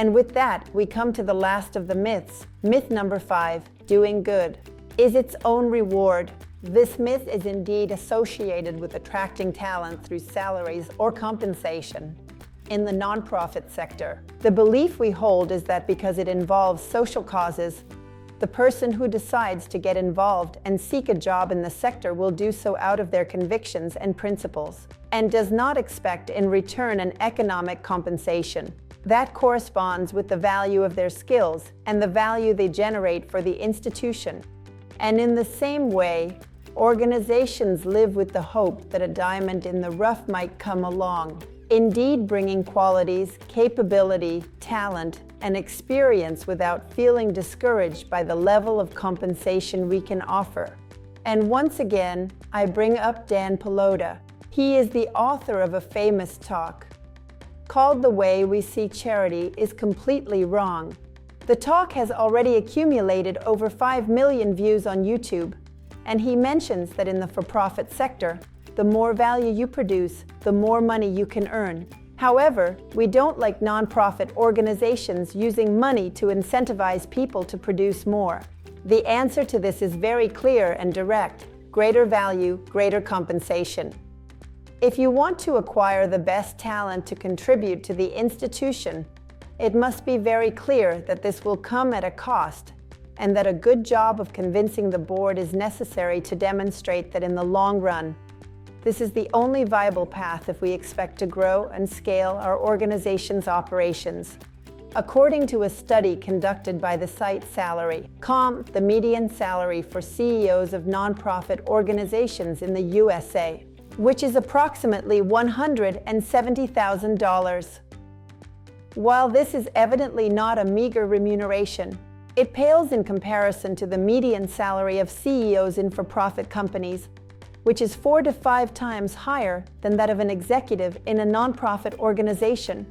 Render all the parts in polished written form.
And with that, we come to the last of the myths. Myth number 5, doing good is its own reward. This myth is indeed associated with attracting talent through salaries or compensation. In the nonprofit sector, the belief we hold is that because it involves social causes, the person who decides to get involved and seek a job in the sector will do so out of their convictions and principles, and does not expect in return an economic compensation that corresponds with the value of their skills and the value they generate for the institution. And in the same way, organizations live with the hope that a diamond in the rough might come along, indeed bringing qualities, capability, talent, and experience without feeling discouraged by the level of compensation we can offer. And once again, I bring up Dan Pallotta. He is the author of a famous talk called "The Way We See Charity is Completely Wrong." The talk has already accumulated over 5 million views on YouTube, and he mentions that in the for-profit sector, the more value you produce, the more money you can earn. However, we don't like nonprofit organizations using money to incentivize people to produce more. The answer to this is very clear and direct: greater value, greater compensation. If you want to acquire the best talent to contribute to the institution, it must be very clear that this will come at a cost, and that a good job of convincing the board is necessary to demonstrate that in the long run, this is the only viable path if we expect to grow and scale our organization's operations. According to a study conducted by the site Salary.com, the median salary for CEOs of nonprofit organizations in the USA, which is approximately $170,000. While this is evidently not a meager remuneration, it pales in comparison to the median salary of CEOs in for-profit companies, which is 4 to 5 times higher than that of an executive in a nonprofit organization.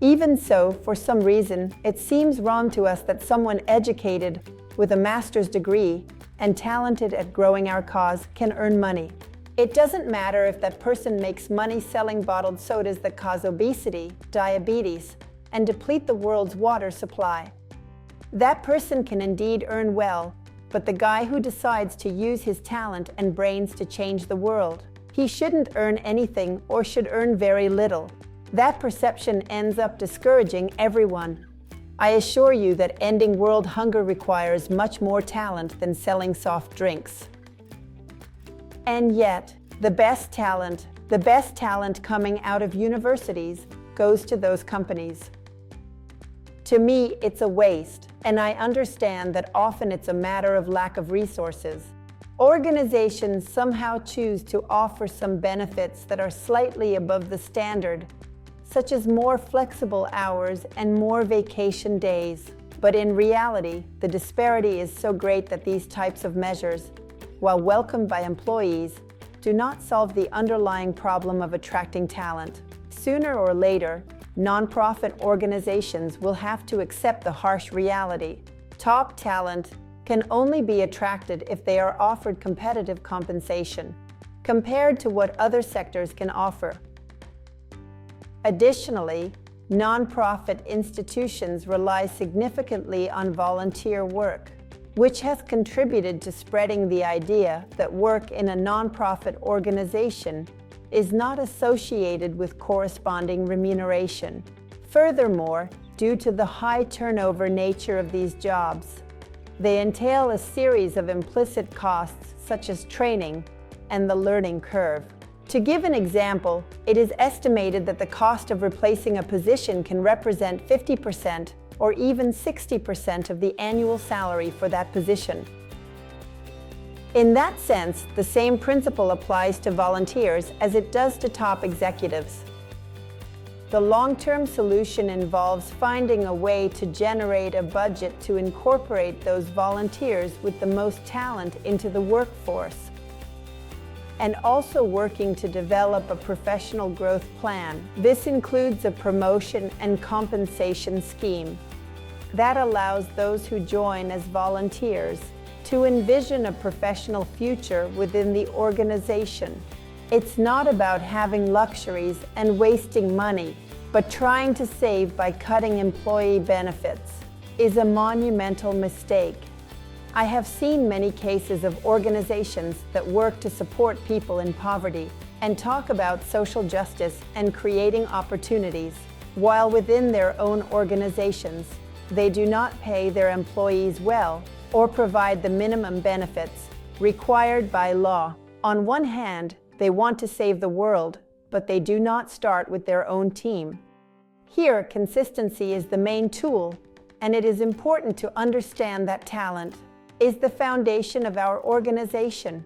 Even so, for some reason, it seems wrong to us that someone educated with a master's degree and talented at growing our cause can earn money. It doesn't matter if that person makes money selling bottled sodas that cause obesity, diabetes, and deplete the world's water supply. That person can indeed earn well, but the guy who decides to use his talent and brains to change the world, he shouldn't earn anything or should earn very little. That perception ends up discouraging everyone. I assure you that ending world hunger requires much more talent than selling soft drinks. And yet, the best talent coming out of universities goes to those companies. To me, it's a waste, and I understand that often it's a matter of lack of resources. Organizations somehow choose to offer some benefits that are slightly above the standard, such as more flexible hours and more vacation days. But in reality, the disparity is so great that these types of measures, while welcomed by employees, do not solve the underlying problem of attracting talent. Sooner or later, nonprofit organizations will have to accept the harsh reality. Top talent can only be attracted if they are offered competitive compensation, compared to what other sectors can offer. Additionally, nonprofit institutions rely significantly on volunteer work, which has contributed to spreading the idea that work in a nonprofit organization is not associated with corresponding remuneration. Furthermore, due to the high turnover nature of these jobs, they entail a series of implicit costs such as training and the learning curve. To give an example, it is estimated that the cost of replacing a position can represent 50% or even 60% of the annual salary for that position. In that sense, the same principle applies to volunteers as it does to top executives. The long-term solution involves finding a way to generate a budget to incorporate those volunteers with the most talent into the workforce, and also working to develop a professional growth plan. This includes a promotion and compensation scheme that allows those who join as volunteers to envision a professional future within the organization. It's not about having luxuries and wasting money. But trying to save by cutting employee benefits is a monumental mistake. I have seen many cases of organizations that work to support people in poverty and talk about social justice and creating opportunities, while within their own organizations, they do not pay their employees well or provide the minimum benefits required by law. On one hand, they want to save the world, but they do not start with their own team. Here, consistency is the main tool, and it is important to understand that talent is the foundation of our organization.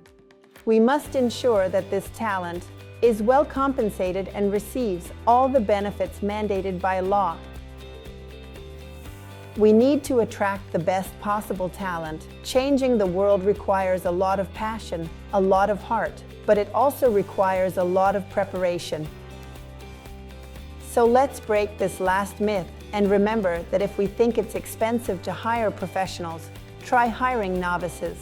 We must ensure that this talent is well compensated and receives all the benefits mandated by law. We need to attract the best possible talent. Changing the world requires a lot of passion, a lot of heart, but it also requires a lot of preparation. So let's break this last myth and remember that if we think it's expensive to hire professionals, try hiring novices.